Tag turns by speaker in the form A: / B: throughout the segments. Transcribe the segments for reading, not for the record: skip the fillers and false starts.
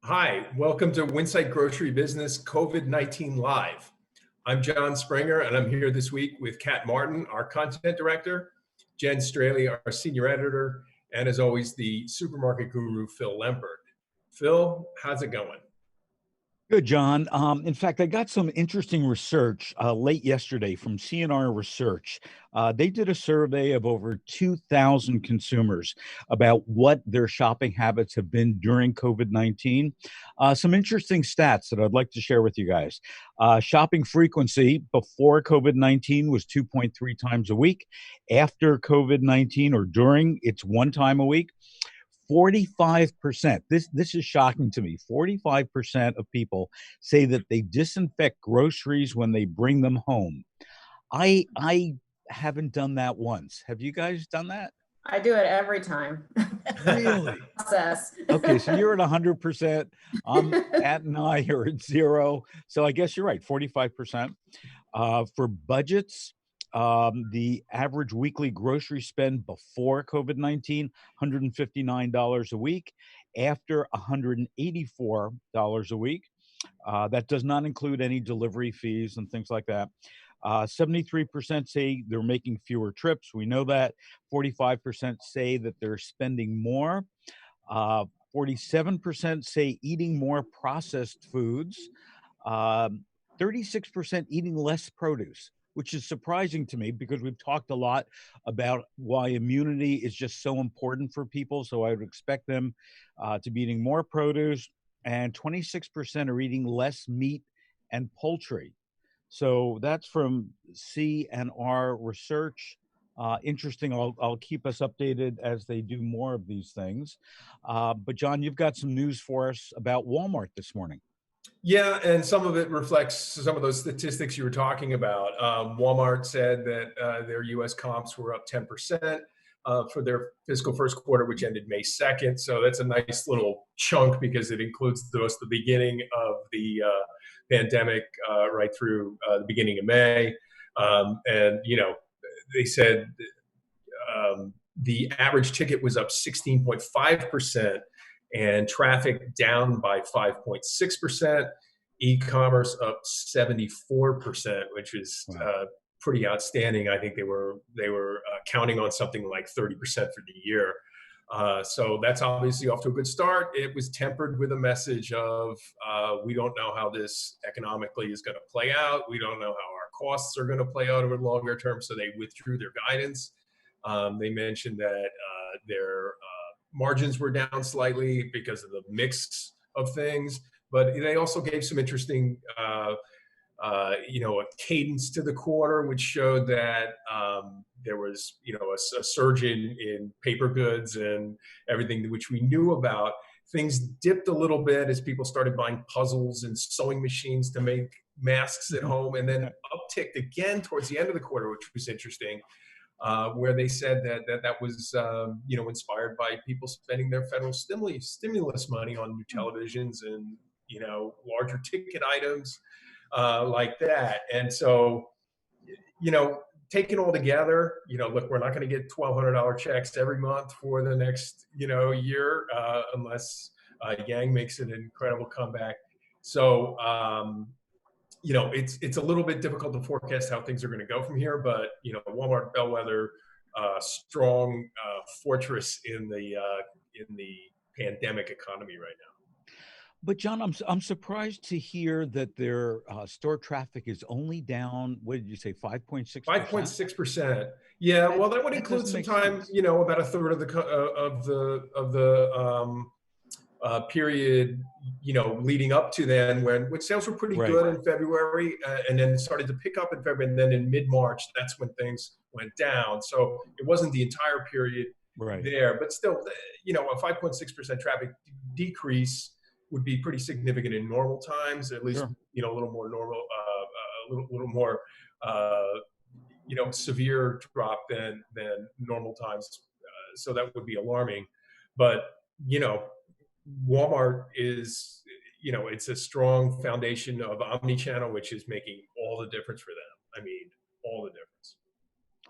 A: Hi, welcome to Winsight Grocery Business COVID-19 Live. I'm Jon Springer, and I'm here this week with Kat Martin, our content director, Jenn Strailey, our senior editor, and as always, the supermarket guru, Phil Lempert. Phil, how's it going?
B: Good, John. In fact, I got some interesting research late yesterday from CNR Research. They did a survey of over 2,000 consumers about what their shopping habits have been during COVID-19. Some interesting stats that I'd like to share with you guys. Shopping frequency before COVID-19 was 2.3 times a week. After COVID-19 or during, it's one time a week. 45%. This is shocking to me. 45% of people say that they disinfect groceries when they bring them home. I haven't done that once. Have you guys done that?
C: I do it every time.
B: Really?
C: Process.
B: Okay, so you're at 100%. I'm at 9 or at 0. So I guess you're right, 45%. For budgets, the average weekly grocery spend before COVID-19, $159 a week. After, $184 a week. That does not include any delivery fees and things like that. 73% say they're making fewer trips. We know that. 45% say that they're spending more. 47% say eating more processed foods. 36% eating less produce, which is surprising to me because we've talked a lot about why immunity is just so important for people. So I would expect them to be eating more produce, and 26% are eating less meat and poultry. So that's from CNR Research. Interesting. I'll keep us updated as they do more of these things. But John, you've got some news for us about Walmart this morning.
A: Yeah, and some of it reflects some of those statistics you were talking about. Walmart said that their U.S. comps were up 10% for their fiscal first quarter, which ended May 2nd. So that's a nice little chunk because it includes the beginning of the pandemic right through the beginning of May. And, they said the average ticket was up 16.5%. And traffic down by 5.6%, e-commerce up 74%, which is
B: Wow.
A: pretty outstanding. I think they were counting on something like 30% for the year. So that's obviously off to a good start. It was tempered with a message of we don't know how this economically is going to play out. We don't know how our costs are going to play out over the longer term. So they withdrew their guidance. They mentioned that their margins were down slightly because of the mix of things, but they also gave some interesting, a cadence to the quarter, which showed that there was, a surge in paper goods and everything which we knew about. Things dipped a little bit as people started buying puzzles and sewing machines to make masks at home, and then upticked again towards the end of the quarter, which was interesting. Where they said that was inspired by people spending their federal stimulus money on new televisions and larger ticket items like that. And so taken all together, look, we're not going to get $1,200 checks every month for the next year unless Yang makes an incredible comeback. So it's a little bit difficult to forecast how things are going to go from here, but Walmart bellwether, strong fortress in the pandemic economy right now.
B: But John, I'm surprised to hear that their store traffic is only down. What did you say? 5.6%.
A: 5.6%. Yeah, well, that would include some time. About a third of the period, leading up to then, when sales were pretty good in February, and then it started to pick up in February, and then in mid-March, that's when things went down. So it wasn't the entire period there, but still, a 5.6% traffic decrease would be pretty significant in normal times, at least, a little more normal, a little more, severe drop than normal times. So that would be alarming, but, Walmart is, it's a strong foundation of omnichannel, which is making all the difference for them. I mean, all the difference.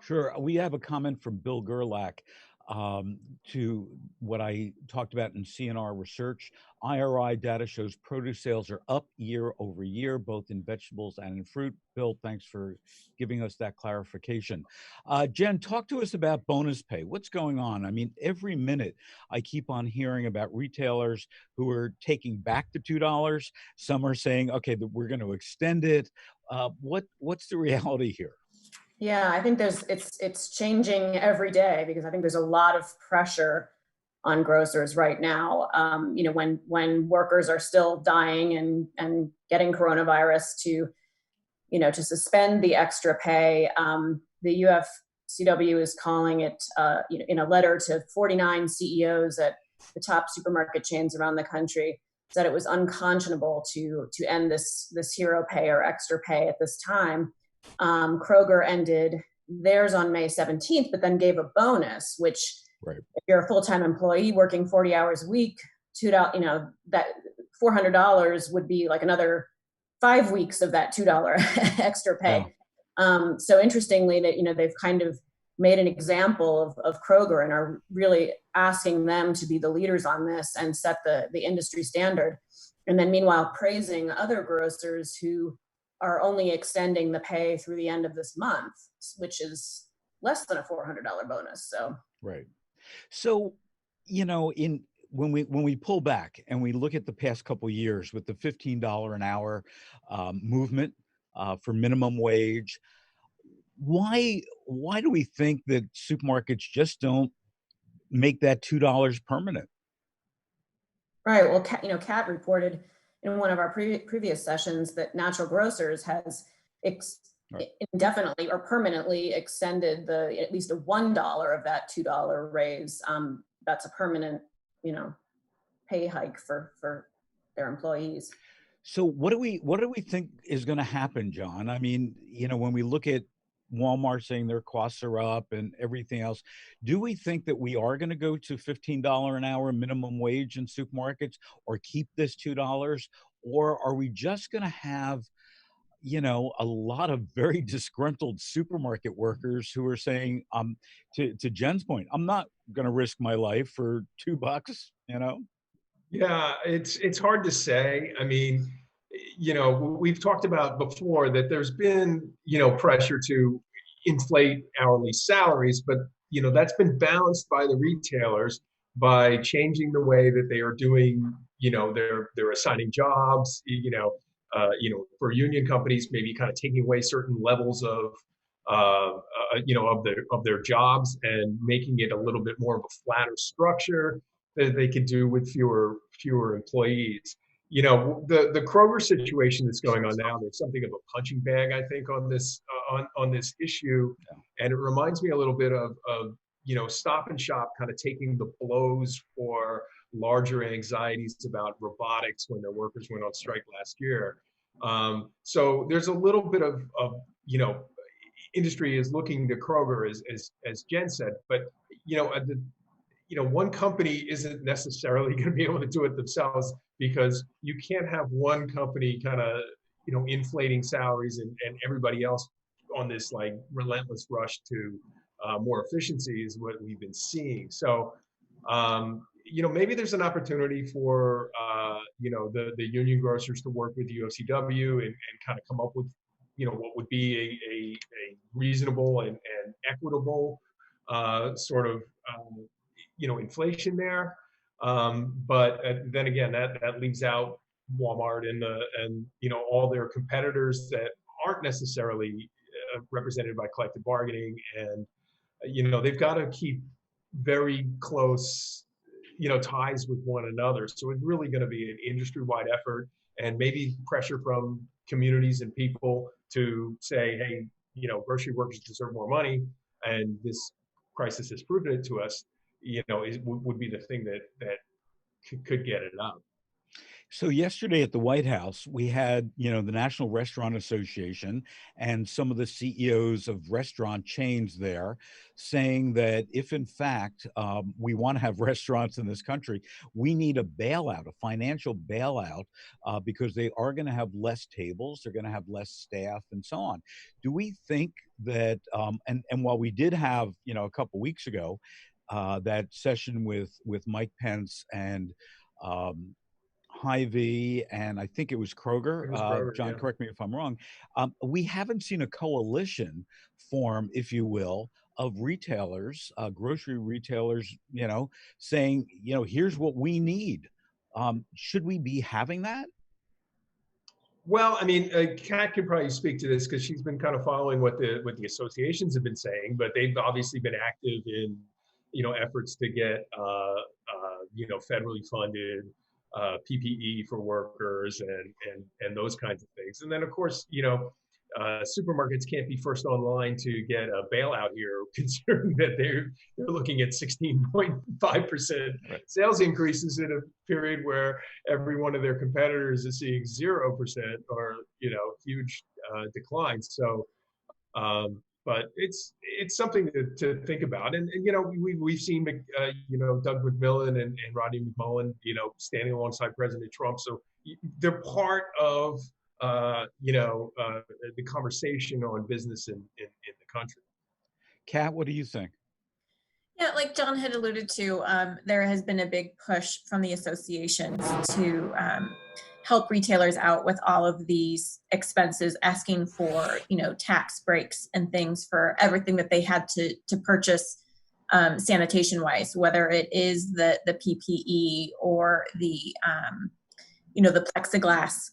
B: Sure. We have a comment from Bill Gerlach. to what I talked about in CNR research. IRI data shows produce sales are up year over year, both in vegetables and in fruit. Bill, thanks for giving us that clarification. Jenn, talk to us about bonus pay. What's going on? I mean, every minute I keep on hearing about retailers who are taking back the $2. Some are saying, okay, we're going to extend it. What's the reality here?
C: Yeah, I think it's changing every day because I think there's a lot of pressure on grocers right now. When workers are still dying and getting coronavirus to suspend the extra pay. The UFCW is calling it, in a letter to 49 CEOs at the top supermarket chains around the country, said it was unconscionable to end this hero pay or extra pay at this time. Kroger ended theirs on May 17th, but then gave a bonus, which
B: right.
C: If you're a full-time employee working 40 hours a week, $2, that $400 would be like another 5 weeks of that $2 extra pay. Yeah. So interestingly that, they've kind of made an example of Kroger and are really asking them to be the leaders on this and set the industry standard. And then meanwhile, praising other grocers who are only extending the pay through the end of this month, which is less than a $400 bonus. So,
B: right. So, when we pull back and we look at the past couple of years with the $15 an hour movement for minimum wage, why do we think that supermarkets just don't make that $2 permanent?
C: Right. Well, Kat reported in one of our previous sessions that Natural Grocers has indefinitely or permanently extended at least a $1 of that $2 raise. That's a permanent, pay hike for their employees.
B: So what do we think is going to happen, John? I mean, when we look at Walmart saying their costs are up and everything else, do we think that we are going to go to $15 an hour minimum wage in supermarkets or keep this $2? Or are we just going to have, a lot of very disgruntled supermarket workers who are saying, to Jenn's point, I'm not going to risk my life for $2,
A: Yeah, it's hard to say. I mean, we've talked about before that there's been, pressure to inflate hourly salaries, but, that's been balanced by the retailers by changing the way that they are doing, they're assigning jobs, for union companies, maybe kind of taking away certain levels of, of their jobs and making it a little bit more of a flatter structure that they could do with fewer employees. The Kroger situation that's going on now, there's something of a punching bag, I think, on this issue. And it reminds me a little bit of Stop and Shop kind of taking the blows for larger anxieties about robotics when their workers went on strike last year. So there's a little bit of industry is looking to Kroger, as Jenn said, but one company isn't necessarily going to be able to do it themselves, because you can't have one company kind of, inflating salaries and everybody else on this like relentless rush to more efficiency is what we've been seeing. So, maybe there's an opportunity for, the union grocers to work with the UFCW and kind of come up with, what would be a reasonable and equitable sort of, inflation there. But then again, that leaves out Walmart and all their competitors that aren't necessarily represented by collective bargaining, and they've got to keep very close ties with one another. So it's really going to be an industry-wide effort, and maybe pressure from communities and people to say, hey, grocery workers deserve more money, and this crisis has proven it to us. Would be the thing that could get it up.
B: So yesterday at the White House, we had, the National Restaurant Association and some of the CEOs of restaurant chains there saying that if in fact we want to have restaurants in this country, we need a bailout, a financial bailout, because they are going to have less tables, they're going to have less staff and so on. Do we think that, and while we did have, a couple weeks ago, that session with Mike Pence and Hy-Vee, and I think it was Kroger.
A: It was Kroger,
B: John,
A: yeah.
B: correct me if I'm wrong. We haven't seen a coalition form, if you will, of retailers, grocery retailers, saying, here's what we need. Should we be having that?
A: Well, I mean, Kat could probably speak to this because she's been kind of following what the associations have been saying, but they've obviously been active in, efforts to get, federally funded PPE for workers and those kinds of things. And then, of course, supermarkets can't be first online to get a bailout here, considering that they're looking at 16.5% sales increases in a period where every one of their competitors is seeing 0% or huge declines. So, but it's something to think about, and we've seen Doug McMillon and Rodney McMullen standing alongside President Trump, so they're part of the conversation on business in the country.
B: Kat, what do you think?
D: Yeah, like Jon had alluded to, there has been a big push from the associations to help retailers out with all of these expenses, asking for, tax breaks and things for everything that they had to purchase sanitation wise, whether it is the PPE or the plexiglass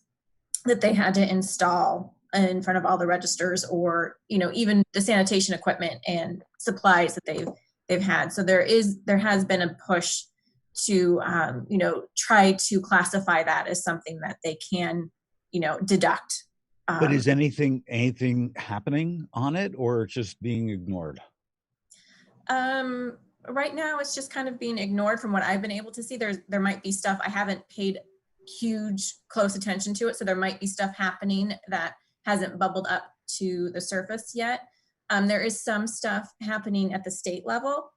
D: that they had to install in front of all the registers, or, even the sanitation equipment and supplies that they've had. So there has been a push to, try to classify that as something that they can, deduct.
B: But is anything happening on it, or it's just being ignored?
D: Right now, it's just kind of being ignored from what I've been able to see. There might be stuff I haven't paid huge close attention to it, so there might be stuff happening that hasn't bubbled up to the surface yet. There is some stuff happening at the state level,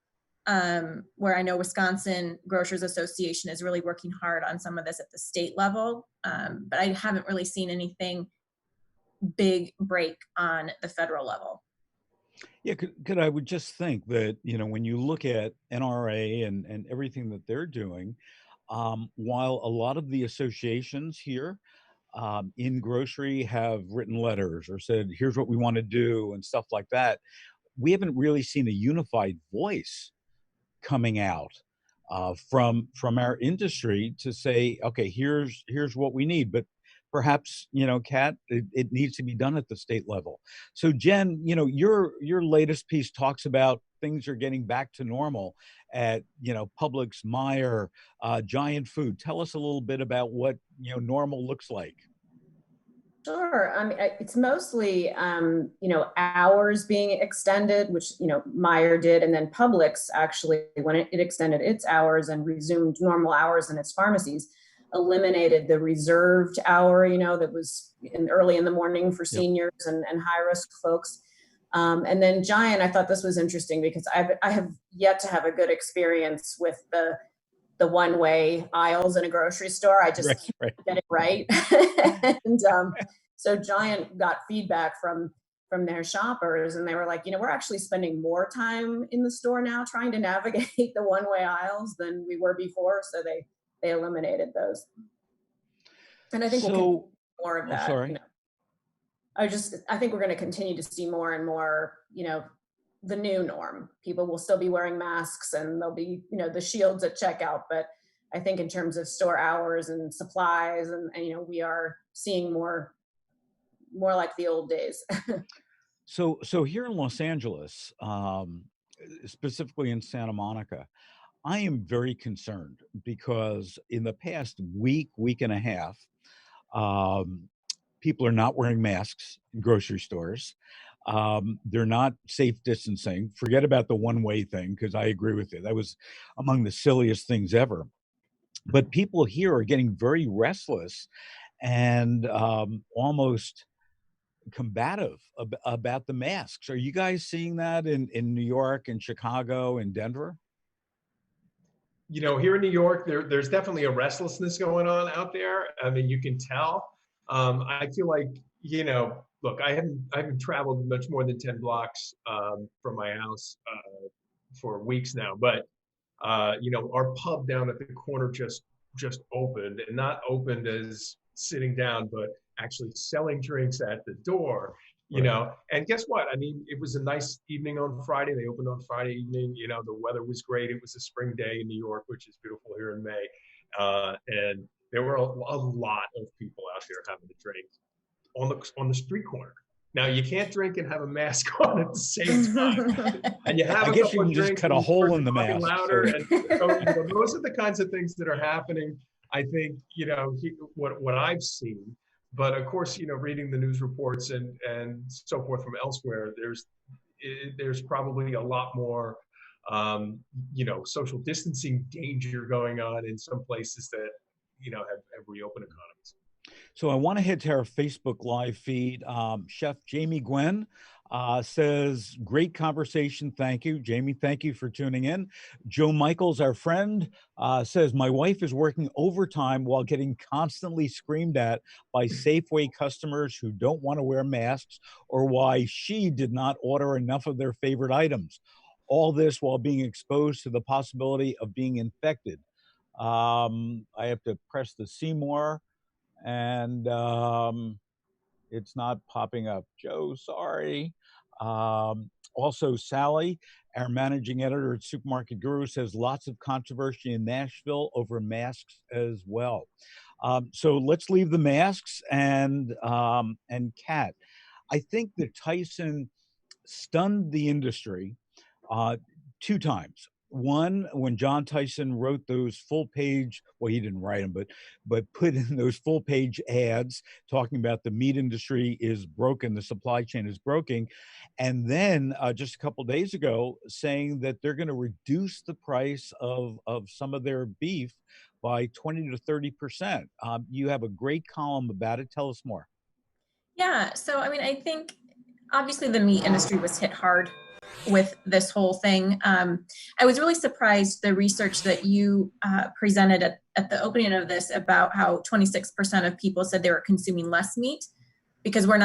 D: where I know Wisconsin Grocers Association is really working hard on some of this at the state level, but I haven't really seen anything big break on the federal level.
B: Yeah, could I would just think that, when you look at NRA and everything that they're doing, while a lot of the associations here in grocery have written letters or said, here's what we want to do and stuff like that, we haven't really seen a unified voice coming out from our industry to say, okay, here's what we need. But perhaps, Kat, it needs to be done at the state level. So Jenn, your latest piece talks about things are getting back to normal at, Publix, Meijer, Giant Food. Tell us a little bit about what, normal looks like.
C: Sure. I mean, it's mostly, hours being extended, which, Meijer did. And then Publix actually, when it extended its hours and resumed normal hours in its pharmacies, eliminated the reserved hour, that was early in the morning for seniors and high risk folks. And then Giant, I thought this was interesting because I have yet to have a good experience with the one-way aisles in a grocery store. I just can't get it right. And so Giant got feedback from their shoppers, and they were like, we're actually spending more time in the store now trying to navigate the one-way aisles than we were before. So they eliminated those. And I think we'll see more of that.
B: Sorry.
C: I think we're going to continue to see more and more, the new norm. People will still be wearing masks, and there'll be, the shields at checkout. But I think in terms of store hours and supplies, and we are seeing more like the old days.
B: So here in Los Angeles, specifically in Santa Monica, I am very concerned because in the past week and a half, people are not wearing masks in grocery stores. They're not safe distancing. Forget about the one-way thing, because I agree with you. That was among the silliest things ever. But people here are getting very restless and almost combative about the masks. Are you guys seeing that in New York and Chicago and Denver?
A: Here in New York, there's definitely a restlessness going on out there. I mean, you can tell. I feel like, look, I haven't traveled much more than 10 blocks from my house for weeks now. But our pub down at the corner just opened, and not opened as sitting down, but actually selling drinks at the door. And guess what? I mean, it was a nice evening on Friday. They opened on Friday evening. The weather was great. It was a spring day in New York, which is beautiful here in May. And there were a lot of people out there having a drink on the street corner. Now, you can't drink and have a mask on at the same time. And you have
B: I
A: a
B: guess
A: couple
B: you
A: of
B: can just
A: drinks
B: cut a
A: and
B: hole
A: you're
B: in the
A: talking
B: mask.
A: louder. And so, those are the kinds of things that are happening, I think, what I've seen. But of course, reading the news reports and so forth from elsewhere, there's probably a lot more, social distancing danger going on in some places that, have reopened economies.
B: So I want to head to our Facebook Live feed. Chef Jamie Gwen says, great conversation. Thank you. Jamie, thank you for tuning in. Joe Michaels, our friend, says, my wife is working overtime while getting constantly screamed at by Safeway customers who don't want to wear masks, or why she did not order enough of their favorite items. All this while being exposed to the possibility of being infected. I have to press the see more, and it's not popping up. Joe, sorry. Also, Sally, our managing editor at Supermarket Guru, says lots of controversy in Nashville over masks as well. So let's leave the masks and Kat. I think that Tyson stunned the industry 2 times. One, when John Tyson wrote those full-page, well, he didn't write them, but put in those full-page ads talking about the meat industry is broken, the supply chain is broken, and then just a couple days ago saying that they're going to reduce the price of some of their beef by 20 to 30%. You have a great column about it. Tell us more.
D: Yeah, so I mean, I think obviously the meat industry was hit hard with this whole thing. I was really surprised the research that you presented at the opening of this about how 26% of people said they were consuming less meat, because we're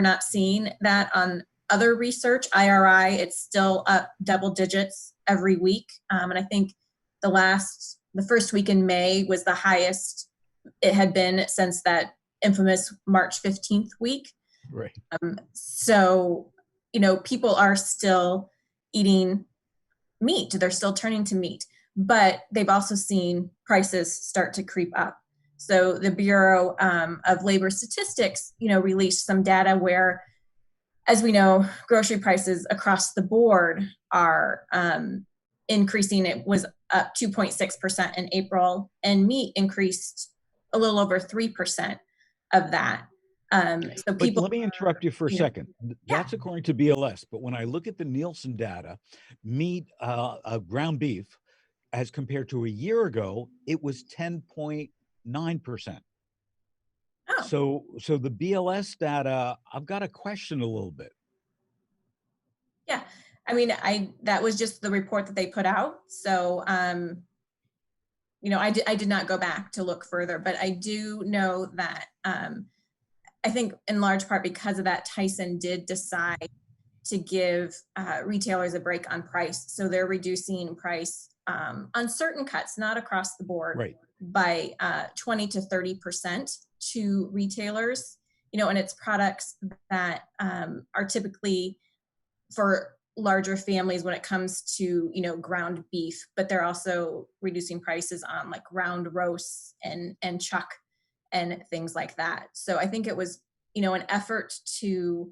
D: not seeing that on other research. IRI, it's still up double digits every week, and I think the first week in May was the highest it had been since that infamous March 15th week.
B: Right.
D: So people are still eating meat. They're still turning to meat, but they've also seen prices start to creep up. So the Bureau of Labor Statistics, released some data where, as we know, grocery prices across the board are increasing. It was up 2.6% in April, and meat increased a little over 3% of that. So people.
B: But let me interrupt you for a second. That's according to BLS. But when I look at the Nielsen data, meat, ground beef, as compared to a year ago, it was 10.9%. Oh. So the BLS data, I've got to question a little bit.
D: Yeah, I mean, that was just the report that they put out. So, I did not go back to look further, but I do know that. I think in large part because of that, Tyson did decide to give retailers a break on price. So they're reducing price on certain cuts, not across the board,
B: right,
D: by 20 to 30% to retailers, and it's products that are typically for larger families when it comes to, ground beef, but they're also reducing prices on like round roasts and chuck and things like that. So I think it was, an effort to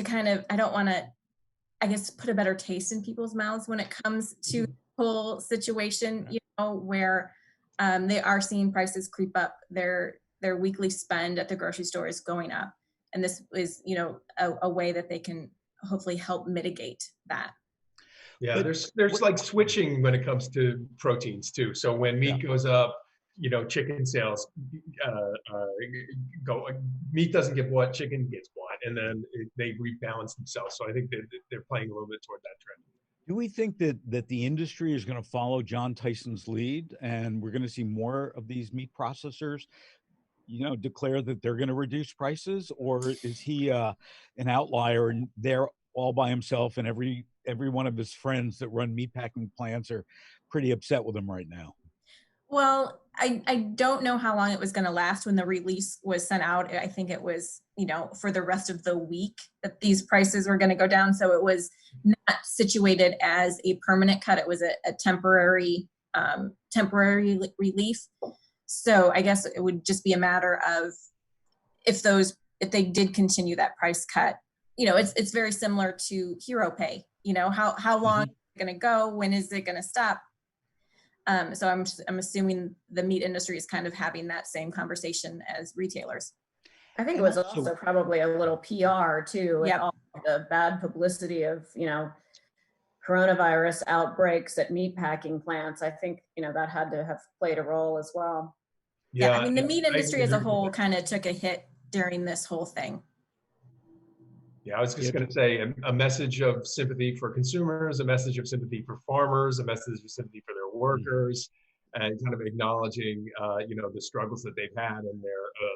D: kind of, I don't want to, I guess, put a better taste in people's mouths when it comes to the whole situation, where they are seeing prices creep up. Their weekly spend at the grocery store is going up. And this is, a way that they can hopefully help mitigate that.
A: Yeah, there's like switching when it comes to proteins too. So when meat goes up, chicken sales go. Meat doesn't get bought, chicken gets bought, and then they rebalance themselves. So I think they're playing a little bit toward that trend.
B: Do we think that the industry is going to follow John Tyson's lead, and we're going to see more of these meat processors, declare that they're going to reduce prices, or is he an outlier and they're all by himself, and every one of his friends that run meatpacking plants are pretty upset with him right now.
D: Well, I don't know how long it was going to last when the release was sent out. I think it was, for the rest of the week that these prices were going to go down. So it was not situated as a permanent cut. It was a temporary relief. So I guess it would just be a matter of if they did continue that price cut. It's very similar to hero pay. How long is it going to go? When is it going to stop? So I'm assuming the meat industry is kind of having that same conversation as retailers.
C: I think it was also probably a little PR too, with all the bad publicity of, coronavirus outbreaks at meatpacking plants. I think, that had to have played a role as well.
D: Yeah, I mean, the meat industry as a whole kind of took a hit during this whole thing.
A: Yeah, I was just going to say a message of sympathy for consumers, a message of sympathy for farmers, a message of sympathy for their workers, and kind of acknowledging, the struggles that they've had and their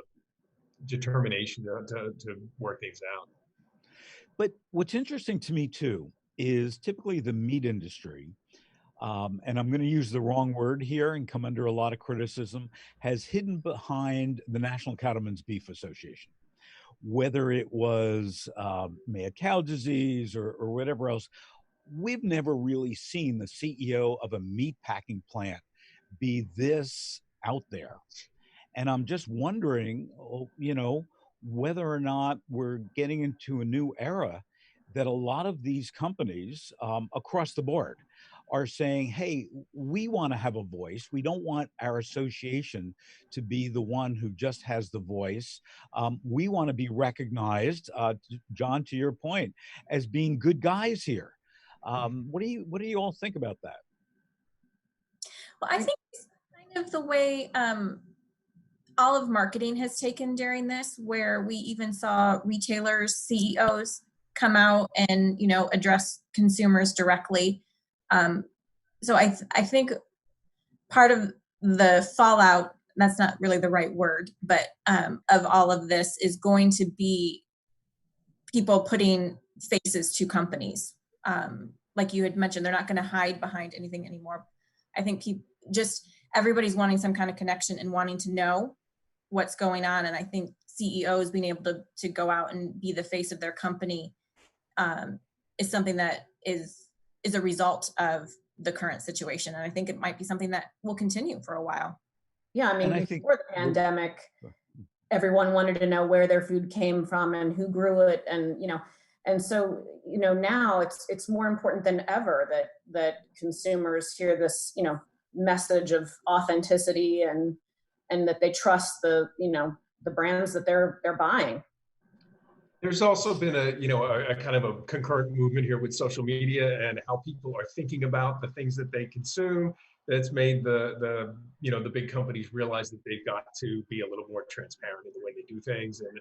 A: determination to work things out.
B: But what's interesting to me too is typically the meat industry, and I'm going to use the wrong word here and come under a lot of criticism, has hidden behind the National Cattlemen's Beef Association. Whether it was mad cow disease or whatever else, we've never really seen the CEO of a meat packing plant be this out there. And I'm just wondering, whether or not we're getting into a new era that a lot of these companies across the board are saying, hey, we want to have a voice. We don't want our association to be the one who just has the voice. We want to be recognized, Jon, to your point, as being good guys here. What do you all think about that?
D: Well, I think it's kind of the way all of marketing has taken during this, where we even saw retailers, CEOs come out and, address consumers directly. So I think part of the fallout, that's not really the right word, but of all of this is going to be people putting faces to companies. Like you had mentioned, they're not going to hide behind anything anymore. I think everybody's wanting some kind of connection and wanting to know what's going on. And I think CEOs being able to go out and be the face of their company is something that is a result of the current situation. And I think it might be something that will continue for a while.
C: Yeah, I mean, before the pandemic, everyone wanted to know where their food came from and who grew it. And so, now it's more important than ever that consumers hear this, message of authenticity and that they trust the brands that they're buying.
A: There's also been a kind of a concurrent movement here with social media and how people are thinking about the things that they consume. That's made the big companies realize that they've got to be a little more transparent in the way they do things, and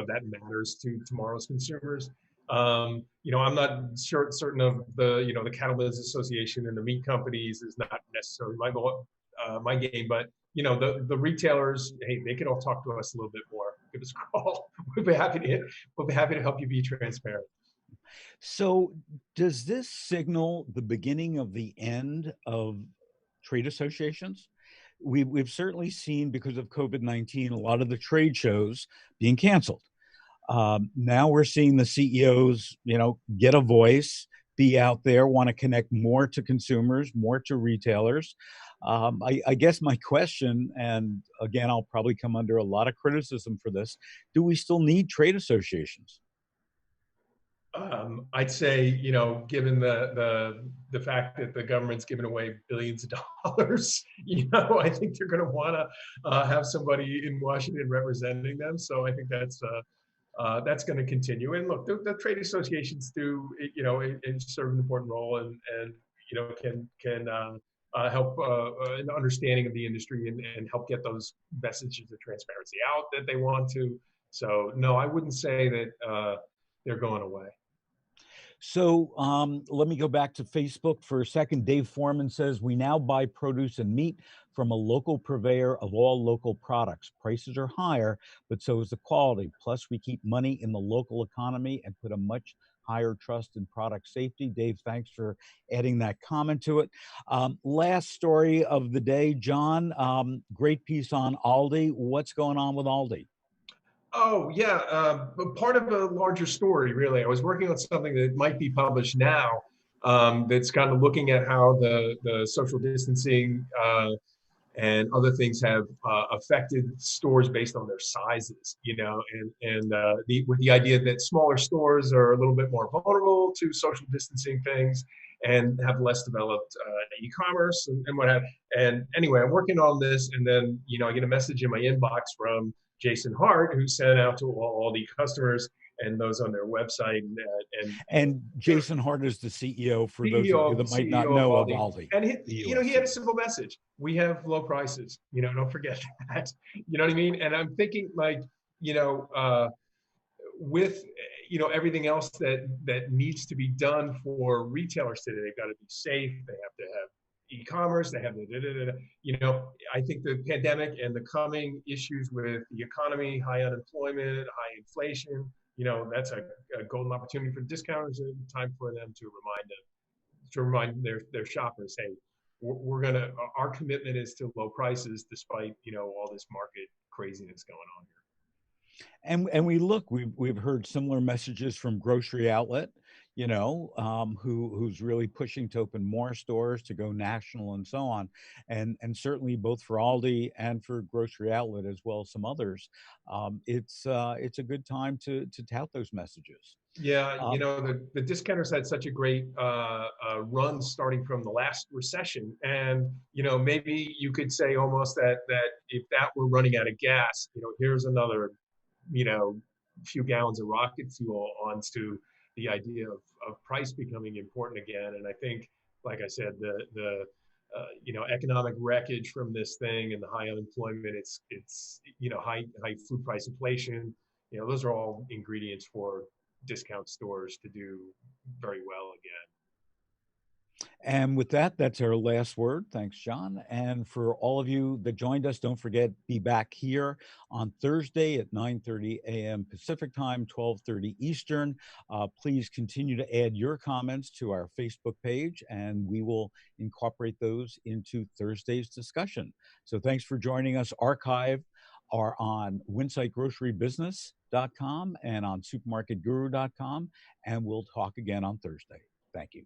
A: that matters to tomorrow's consumers. I'm not certain of the Cattlemen's Association and the meat companies is not necessarily my game, but the retailers, hey, they can all talk to us a little bit more. Give us a call. We'll be happy to help you be transparent.
B: So does this signal the beginning of the end of trade associations? We've certainly seen, because of COVID-19, a lot of the trade shows being canceled. Now we're seeing the CEOs, get a voice, be out there, want to connect more to consumers, more to retailers. I guess my question, and again, I'll probably come under a lot of criticism for this, do we still need trade associations?
A: I'd say, given the fact that the government's giving away billions of dollars, I think they're going to want to have somebody in Washington representing them. So I think that's going to continue. And look, the trade associations do, serve an important role and can help an understanding of the industry and help get those messages of transparency out that they want to. So no, I wouldn't say that they're going away.
B: So let me go back to Facebook for a second. Dave Foreman says, we now buy produce and meat from a local purveyor of all local products. Prices are higher, but so is the quality. Plus, we keep money in the local economy and put a much higher trust in product safety. Dave, thanks for adding that comment to it. Last story of the day, Jon, great piece on Aldi. What's going on with Aldi?
A: Oh, yeah. Part of a larger story, really. I was working on something that might be published now, that's kind of looking at how the social distancing and other things have affected stores based on their sizes, with the idea that smaller stores are a little bit more vulnerable to social distancing things and have less developed e-commerce and what have. And anyway, I'm working on this, and then I get a message in my inbox from Jason Hart, who sent out to all the customers and those on their website.
B: And Jason Hart is the CEO, for those of you that might not
A: CEO
B: know,
A: of
B: of
A: Aldi.
B: Aldi.
A: And he had a simple message: we have low prices. Don't forget that. You know what I mean? And I'm thinking, like, with everything else that needs to be done for retailers today, they've got to be safe. They have to have e-commerce. They have I think the pandemic and the coming issues with the economy, high unemployment, high inflation, that's a golden opportunity for discounters, and time for them to remind their shoppers, hey, our commitment is to low prices despite all this market craziness going on here.
B: And we've heard similar messages from Grocery Outlet, who's really pushing to open more stores, to go national and so on. And certainly both for Aldi and for Grocery Outlet, as well as some others, it's a good time to tout those messages.
A: Yeah, the discounters had such a great run starting from the last recession, and maybe you could say almost that if that were running out of gas, here's another few gallons of rocket fuel onto the idea of price becoming important again. And I think, like I said, the economic wreckage from this thing and the high unemployment, it's high food price inflation, those are all ingredients for discount stores to do very well again.
B: And with that, that's our last word. Thanks, Jon. And for all of you that joined us, don't forget, be back here on Thursday at 9:30 a.m. Pacific time, 12:30 Eastern. Please continue to add your comments to our Facebook page, and we will incorporate those into Thursday's discussion. So thanks for joining us. Archive are on winsightgrocerybusiness.com and on supermarketguru.com, and we'll talk again on Thursday. Thank you.